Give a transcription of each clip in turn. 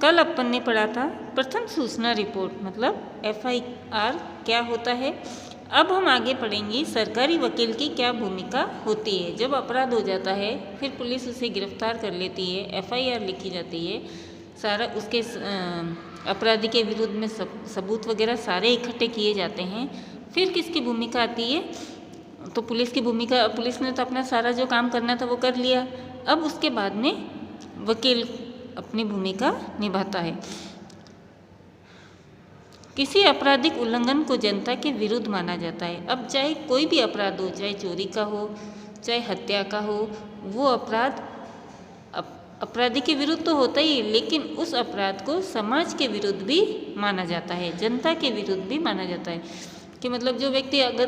कल अपन ने पढ़ा था प्रथम सूचना रिपोर्ट मतलब FIR क्या होता है। अब हम आगे पढ़ेंगे सरकारी वकील की क्या भूमिका होती है। जब अपराध हो जाता है फिर पुलिस उसे गिरफ्तार कर लेती है, FIR लिखी जाती है, सारा उसके अपराधी के विरुद्ध में सबूत वगैरह सारे इकट्ठे किए जाते हैं। फिर किसकी भूमिका आती है, तो पुलिस की भूमिका। पुलिस ने तो अपना सारा जो काम करना था वो कर लिया। अब उसके बाद में वकील अपनी भूमिका निभाता है। किसी आपराधिक उल्लंघन को जनता के विरुद्ध माना जाता है। अब चाहे कोई भी अपराध हो, चाहे चोरी का हो, चाहे हत्या का हो, वो अपराध अपराधी के विरुद्ध तो होता ही, लेकिन उस अपराध को समाज के विरुद्ध भी माना जाता है, जनता के विरुद्ध भी माना जाता है। कि मतलब जो व्यक्ति अगर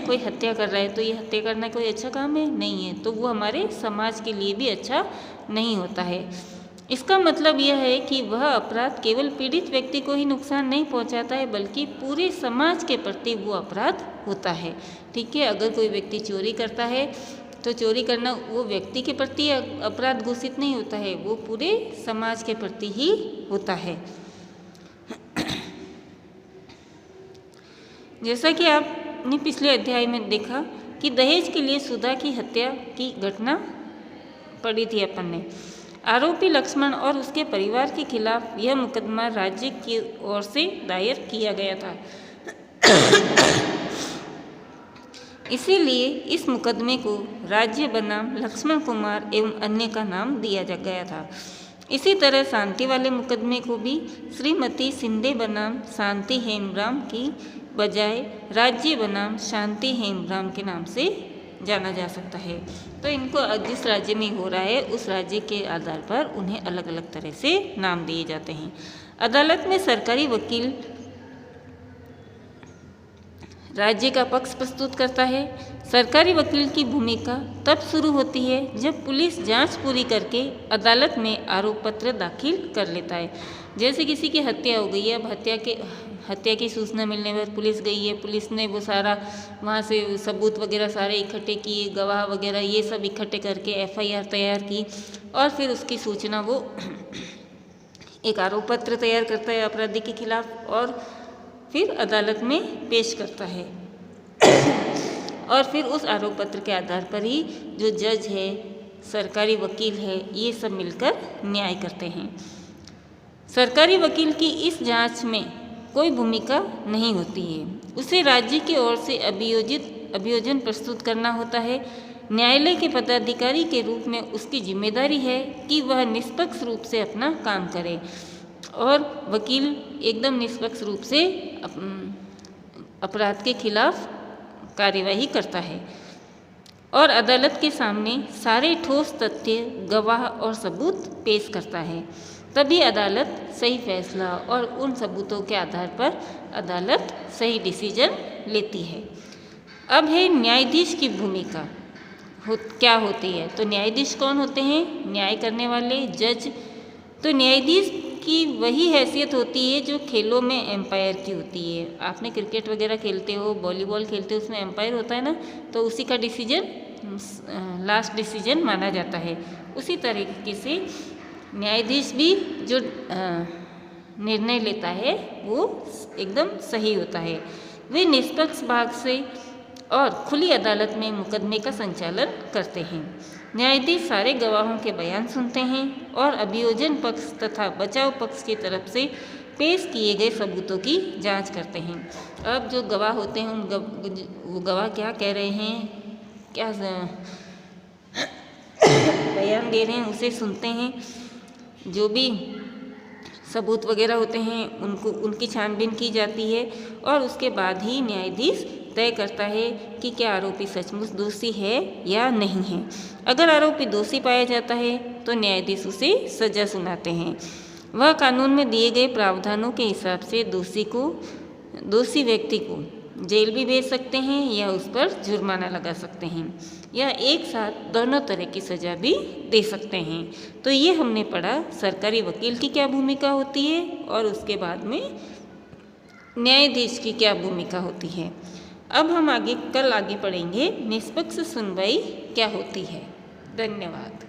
कोई हत्या कर रहा है तो ये हत्या करना कोई अच्छा काम है नहीं है, तो वो हमारे समाज के लिए भी अच्छा नहीं होता है। इसका मतलब यह है कि वह अपराध केवल पीड़ित व्यक्ति को ही नुकसान नहीं पहुंचाता है, बल्कि पूरे समाज के प्रति वो अपराध होता है। ठीक है, अगर कोई व्यक्ति चोरी करता है तो चोरी करना वो व्यक्ति के प्रति अपराध घोषित नहीं होता है, वो पूरे समाज के प्रति ही होता है। जैसा कि आपने पिछले अध्याय में देखा कि दहेज के लिए सुधा की हत्या की घटना पढ़ी थी अपन ने। आरोपी लक्ष्मण और उसके परिवार के खिलाफ यह मुकदमा राज्य की ओर से दायर किया गया था। इसीलिए इस मुकदमे को राज्य बनाम लक्ष्मण कुमार एवं अन्य का नाम दिया गया था। इसी तरह शांति वाले मुकदमे को भी श्रीमती शिंदे बनाम शांति हेमब्रम की बजाय राज्य बनाम शांति हेमब्रम के नाम से जाना जा सकता है। तो इनको जिस राज्य में हो रहा है उस राज्य के आधार पर उन्हें अलग अलग तरह से नाम दिए जाते हैं। अदालत में सरकारी वकील राज्य का पक्ष प्रस्तुत करता है। सरकारी वकील की भूमिका तब शुरू होती है जब पुलिस जांच पूरी करके अदालत में आरोप पत्र दाखिल कर लेता है। जैसे किसी की हत्या हो गई है, अब हत्या की सूचना मिलने पर पुलिस गई है, पुलिस ने वो सारा वहाँ से सबूत वगैरह सारे इकट्ठे किए, गवाह वगैरह ये सब इकट्ठे करके FIR तैयार की और फिर उसकी सूचना वो एक आरोप पत्र तैयार करता है अपराधी के खिलाफ और फिर अदालत में पेश करता है। और फिर उस आरोप पत्र के आधार पर ही जो जज है, सरकारी वकील है, ये सब मिलकर न्याय करते हैं। सरकारी वकील की इस जांच में कोई भूमिका नहीं होती है, उसे राज्य की ओर से अभियोजन प्रस्तुत करना होता है। न्यायालय के पदाधिकारी के रूप में उसकी जिम्मेदारी है कि वह निष्पक्ष रूप से अपना काम करे और वकील एकदम निष्पक्ष रूप से अपराध के खिलाफ कार्यवाही करता है और अदालत के सामने सारे ठोस तथ्य, गवाह और सबूत पेश करता है। तभी अदालत सही फैसला और उन सबूतों के आधार पर अदालत सही डिसीजन लेती है। अब है न्यायाधीश की भूमिका क्या होती है। तो न्यायाधीश कौन होते हैं? न्याय करने वाले जज। तो न्यायाधीश की वही हैसियत होती है जो खेलों में एम्पायर की होती है। आपने क्रिकेट वगैरह खेलते हो, वॉलीबॉल खेलते हो, उसमें एम्पायर होता है ना, तो उसी का डिसीजन लास्ट डिसीजन माना जाता है। उसी तरीके से न्यायाधीश भी जो निर्णय लेता है वो एकदम सही होता है। वे निष्पक्ष भाग से और खुली अदालत में मुकदमे का संचालन करते हैं। न्यायाधीश सारे गवाहों के बयान सुनते हैं और अभियोजन पक्ष तथा बचाव पक्ष की तरफ से पेश किए गए सबूतों की जांच करते हैं। अब जो गवाह होते हैं वो गवाह क्या कह रहे हैं, क्या बयान दे रहे हैं, उसे सुनते हैं। जो भी सबूत वगैरह होते हैं उनकी छानबीन की जाती है और उसके बाद ही न्यायाधीश तय करता है कि क्या आरोपी सचमुच दोषी है या नहीं है। अगर आरोपी दोषी पाया जाता है तो न्यायाधीश उसे सजा सुनाते हैं। वह कानून में दिए गए प्रावधानों के हिसाब से दोषी व्यक्ति को जेल भी भेज सकते हैं या उस पर जुर्माना लगा सकते हैं या एक साथ दोनों तरह की सजा भी दे सकते हैं। तो ये हमने पढ़ा सरकारी वकील की क्या भूमिका होती है और उसके बाद में न्यायाधीश की क्या भूमिका होती है। अब हम कल आगे पढ़ेंगे निष्पक्ष सुनवाई क्या होती है। धन्यवाद।